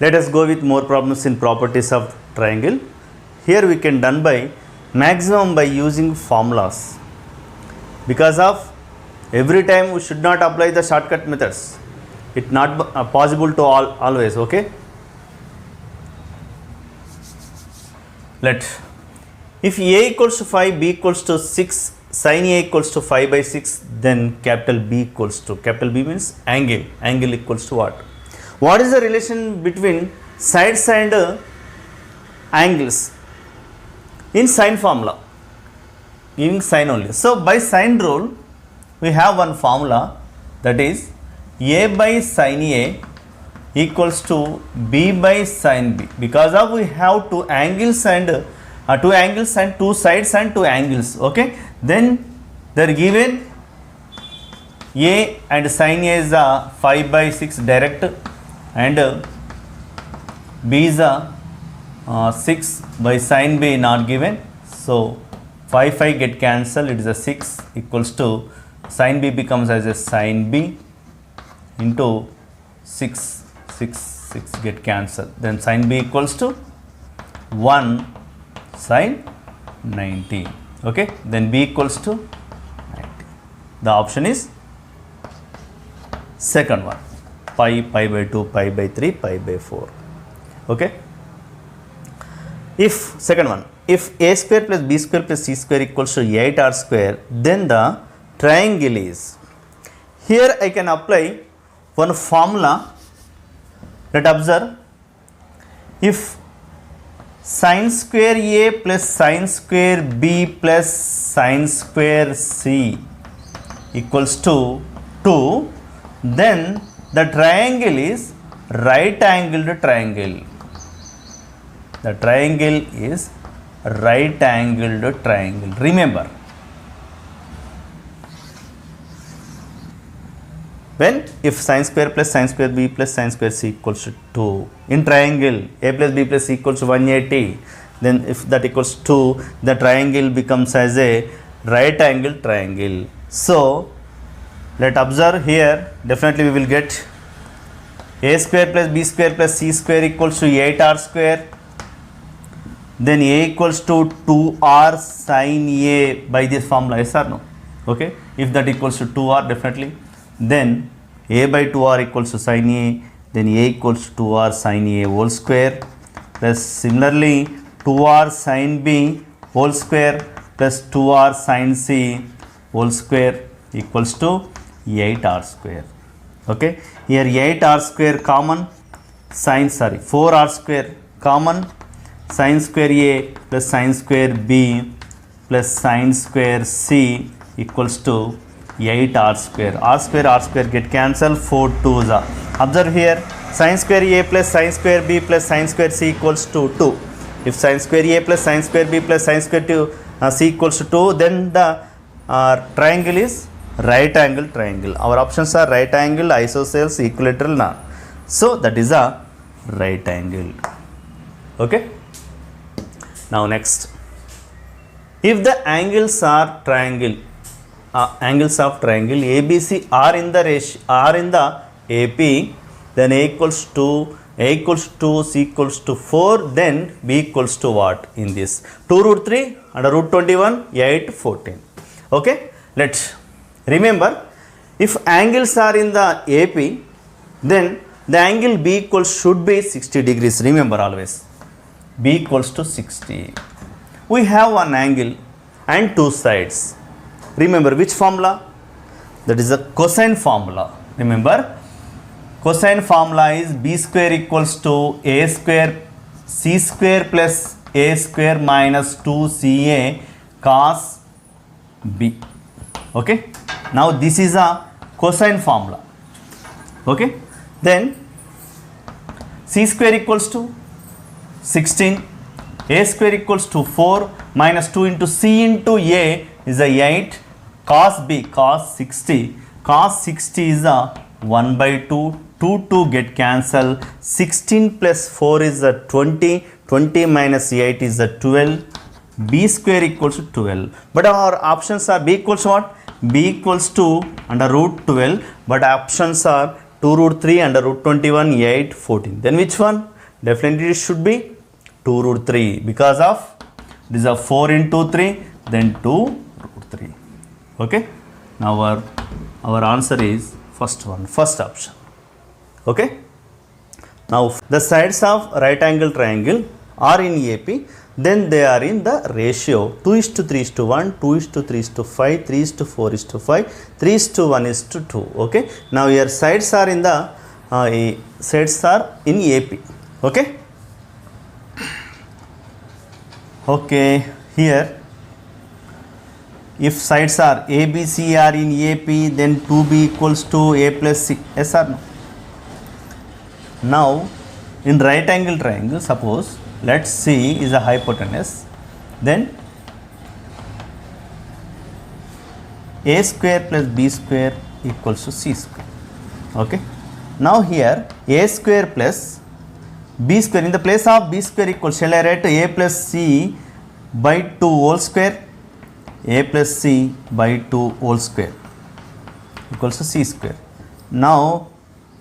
Let us go with more problems in properties of triangle. Here we can done by maximum by using formulas. Because of every time we should not apply the shortcut methods. It not possible to always, okay. Let if A equals to 5, B equals to 6, sin A equals to 5 by 6, then capital B equals to, capital B means angle equals to what? What is the relation between sides and angles in sine formula? Giving sine only. So by sine rule we have one formula, that is A by sin A equals to B by sin B. Because of we have two angles and two sides and two angles, okay. Then they are given A and sin A is 5 by 6 direct and B is 6 by sin B not given. So 5 get cancelled, it is a 6 equals to sin B becomes as a sin B into 6 get cancelled, then sin B equals to 1 sin 90, okay. Then B equals to 90. The option is second one, pi by 2, pi by 3, pi by 4, okay. If second one, if A square plus B square plus C square equals to 8R square, then the triangle is, here I can apply one formula. Let observe, if sin square A plus sin square B plus sin square C equals to 2, then the triangle is right angled triangle. The triangle is right angled triangle. Remember, when if sin square plus sin square B plus sin square C equals to 2, in triangle A plus B plus C equals to 180, then if that equals 2, the triangle becomes as a right angle triangle. So let observe here, definitely we will get A square plus B square plus C square equals to 8R square, then A equals to 2R sin A by this formula, yes or no, okay. If that equals to 2R, definitely, then A by 2R equals to sin A, then A equals to 2R sin A whole square, plus similarly 2R sin B whole square plus 2R sin C whole square equals to 8R square, okay. Here 8R square common, 4R square common, sin square A plus sin square B plus sin square C equals to 8R square. R square get cancelled, 4 2s are. Observe here, sin square A plus sin square B plus sin square C equals to 2. If sin square A plus sin square B plus sin square C equals to 2, then the triangle is right angle triangle. Our options are right angle, isosceles, equilateral, none. So that is a right angle, okay. Now next, if the angles are triangle, angles of triangle ABC are in the ratio, are in the AP, then A equals to C equals to 4, then B equals to what in this? 2 root 3 under root 21, 8, 14, okay. Let's remember, if angles are in the AP, then the angle B equals should be 60 degrees. Remember always, B equals to 60. We have one angle and two sides. Remember which formula? That is the cosine formula. Remember, cosine formula is B square equals to A square C square plus A square minus 2CA cos B, okay. Now this is a cosine formula, okay. Then C square equals to 16, A square equals to 4 minus 2 into C into A is a 8, cos B cos 60 is a 1 by 2, 2 get cancelled, 16 plus 4 is a 20, 20 minus 8 is a 12, B square equals to 12. But our options are B equals to what? B equals to under root 12, but options are 2 root 3 under root 21, 8, 14. Then which one? Definitely it should be 2 root 3 because of these are 4 into 3, then 2 root 3. Okay. Now our answer is first one, first option. Okay. Now the sides of right angle triangle are in AP, then they are in the ratio 2:3:1, 2:3:5, 3:4:5, 3:1:2. Okay. Now your sides are in the sides are in AP. Okay. Okay. Here if sides are ABC are in AP, then 2B equals to A plus C. Yes or no? Now in right angle triangle, suppose let C is a hypotenuse, then A square plus B square equals to C square. Okay. Now here A square plus B square, in the place of B square equals, shall I write A plus C by 2 whole square? A plus C by 2 whole square equals to C square. Now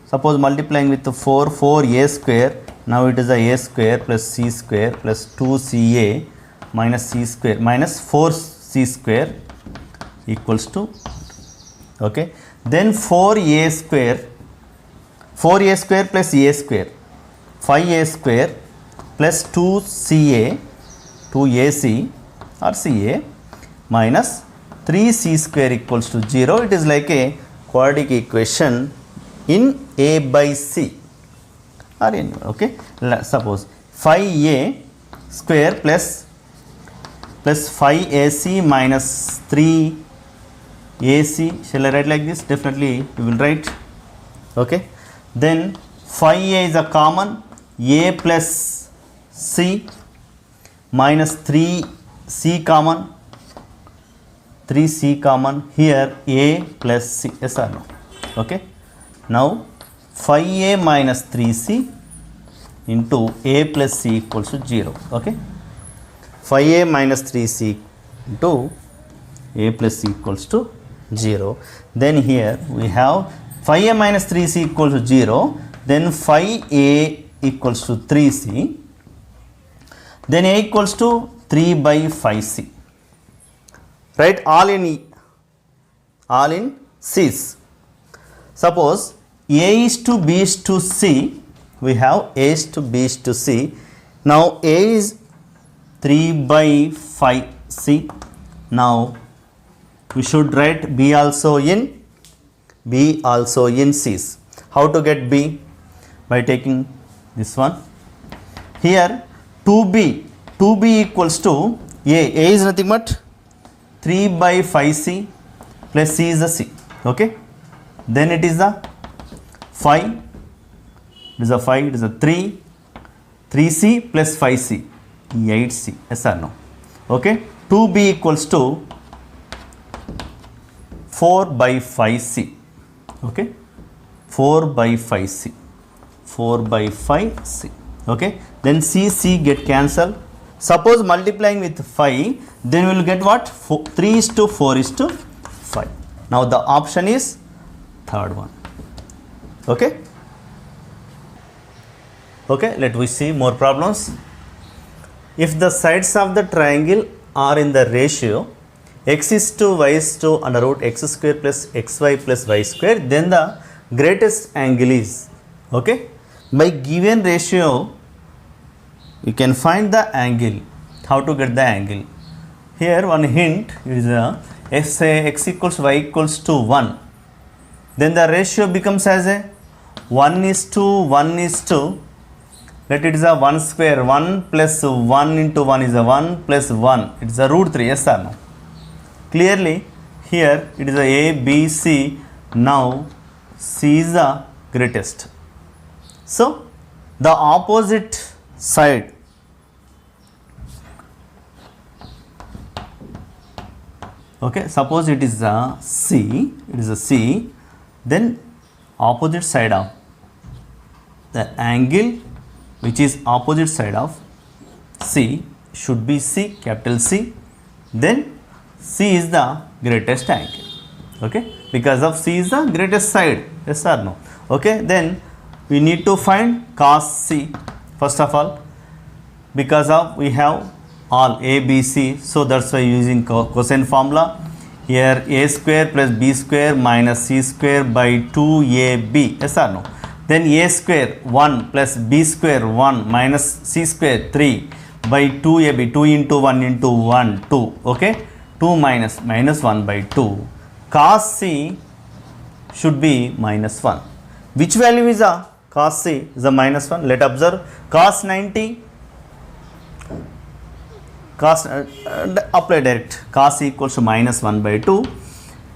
suppose multiplying with the 4, 4A square, now it is a A square plus C square plus 2CA minus C square minus 4C square equals to, okay. Then 4A square plus A square, 5A square plus 2CA, 2AC or CA minus 3C square equals to 0. It is like a quadratic equation in A by C or in, okay. Suppose 5A square plus 5AC minus 3AC, shall I write like this? Definitely we will write. Okay. Then 5A is a common, A plus C minus 3C common, 3C common, here A plus C. Yes or no? Okay. Now 5A minus 3C into A plus C equals to 0. Okay. 5A minus 3C into A plus C equals to 0. Then here we have 5A minus 3C equals to 0. Then 5A equals to 3C. Then A equals to 3 by 5C. Right, all in C's. Suppose A is to B is to C, we have A is to B is to C. Now A is 3 by 5C. Now we should write B also in C's. How to get B? By taking this one. Here 2B equals to A is nothing but 3 by 5C plus C is the C. Okay. Then it is the 5, it is a 5, it is a 3C plus 5C, 8C. Yes or no? Okay. 2B equals to 4 by 5C. Okay. 4 by 5C. 4 by 5C. Okay. Then C get cancelled. Suppose multiplying with 5, then we will get what? 3 is to 4 is to 5. Now the option is third one. Okay. Okay, let we see more problems. If the sides of the triangle are in the ratio x is to y is to under root x square plus xy plus y square, then the greatest angle is, okay. By given ratio you can find the angle. How to get the angle? Here one hint is if say x equals y equals to 1, then the ratio becomes as a 1 is to 1 is to, let it is a 1 square, 1 plus 1 into 1 is a 1 plus 1, it is a root 3. Yes or no? Clearly here it is a A, B, C. Now C is the greatest. So the opposite side, okay, suppose it is a C, then opposite side of the angle which is opposite side of C should be C, capital C, then C is the greatest angle, okay, because of C is the greatest side. Yes or no? Okay, then we need to find cos c first of all, because of we have all a b c, so that's why using cosine formula. Here a square plus b square minus c square by 2ab, yes or no? Then a square 1 plus b square 1 minus c square 3 by 2ab, 2 into 1 into 1 2, okay, 2 minus 1 by 2. Cos c should be minus 1. Which value is a cos c? Is a minus 1. Let observe cos 90, cos apply direct, cos equals to minus 1 by 2,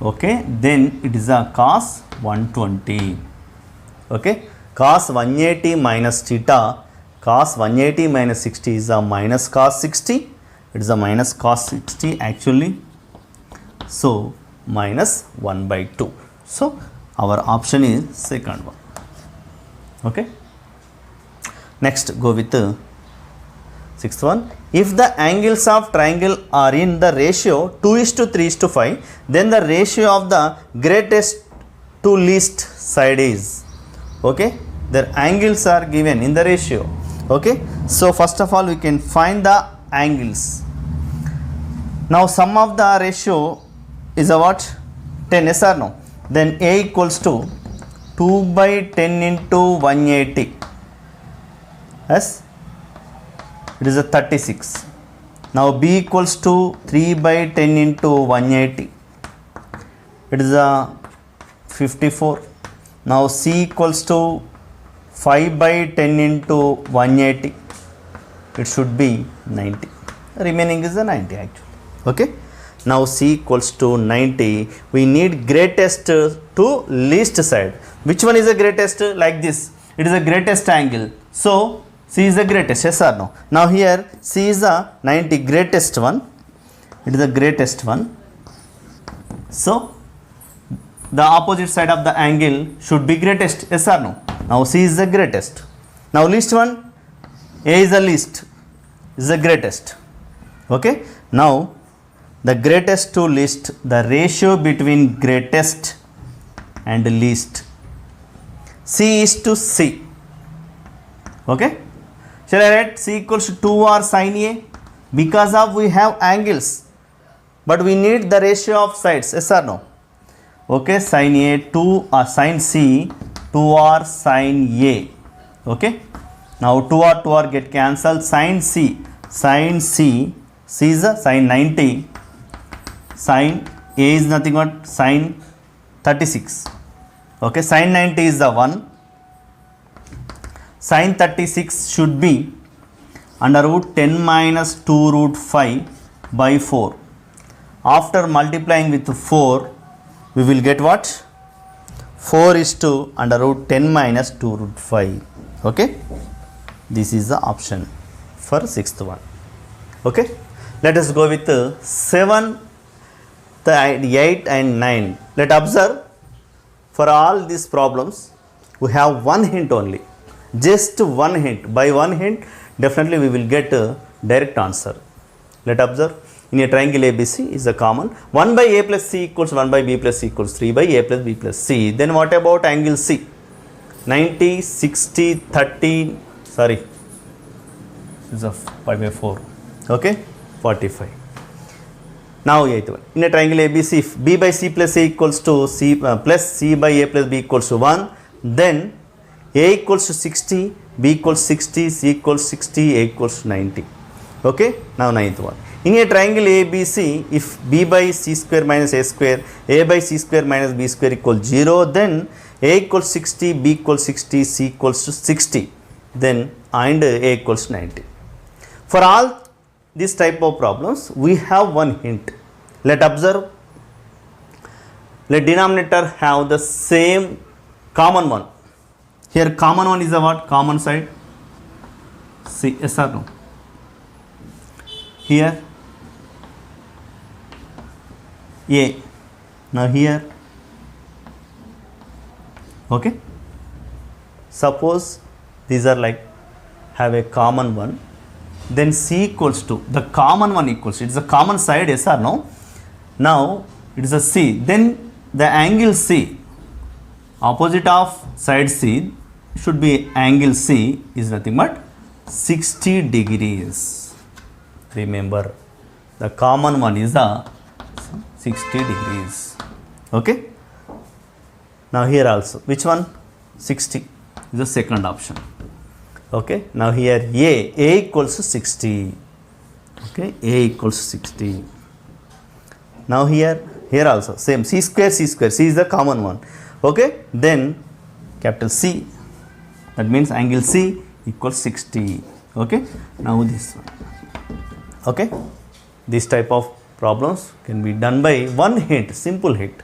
okay, then it is a cos 120, okay. Cos 180 minus theta, cos 180 minus 60 is a minus cos 60, it is a minus cos 60 actually, so minus 1 by 2. So our option is second one, okay. Next go with the sixth one. If the angles of triangle are in the ratio 2:3:5, then the ratio of the greatest to least side is, okay, their angles are given in the ratio, okay. So first of all we can find the angles. Now sum of the ratio is a what? 10, yes or no? Then a equals to 2 by 10 into 180, yes, it is a 36. Now b equals to 3 by 10 into 180, it is a 54. Now c equals to 5 by 10 into 180, it should be 90. Remaining is a 90 actually, okay. Now c equals to 90. We need greatest to least side. Which one is the greatest? Like this, it is the greatest angle, so c is the greatest, yes or no? Now here c is the 90 greatest one, it is the greatest one, so the opposite side of the angle should be greatest, yes or no? Now c is the greatest. Now least one, a is the least, is the greatest, okay. Now the greatest to least, the ratio between greatest and least, c is to c, okay. Shall I write c equals to 2 or sin a? Because of we have angles, but we need the ratio of sides, yes or no? Okay, sin a 2 or sin c 2 or sin a, okay. Now 2 or get cancelled. Sin c is a sin 90, sin a is nothing but sin 36, okay. Sin 90 is the 1, sin 36 should be under root 10 minus 2 root 5 by 4. After multiplying with 4, we will get what? 4 is to under root 10 minus 2 root 5, okay. This is the option for sixth one, okay. Let us go with 7, 8 and 9. Let observe, for all these problems we have one hint only, just one hint. By one hint definitely we will get a direct answer. Let observe, in a triangle ABC is a common 1 by a plus c equals 1 by b plus c equals 3 by a plus b plus c. Then what about angle C? 90, 60, 30, sorry, is a 5 by 4, okay, 45. Now eighth one, in a triangle ABC, if b by c plus a equals to c plus c by a plus b equals to 1, then a equals to 60, b equals 60, c equals 60, a equals 90, okay. Now ninth one, in a triangle ABC, if b by c square minus a square, a by c square minus b square equals 0, then a equals 60, b equals 60, c equals to 60, then and a equals 90. For all this type of problems we have one hint. Let observe, let denominator have the same common one. Here common one is a what? Common side, see, yes or no? Here a, now here, okay. Suppose these are like have a common one, then c equals to the common one equals, it is a common side, yes or no? Now it is a c, then the angle C opposite of side C should be angle C is nothing but 60 degrees. Remember, the common one is the 60 degrees. Okay. Now here also, which one? 60 is the second option. Okay. Now here A equals to 60. Okay, A equals to 60. Now here also same, C square, C is the common one. Okay, then capital C, that means angle C equals 60. Okay, now this one. Okay, this type of problems can be done by one hint, simple hint.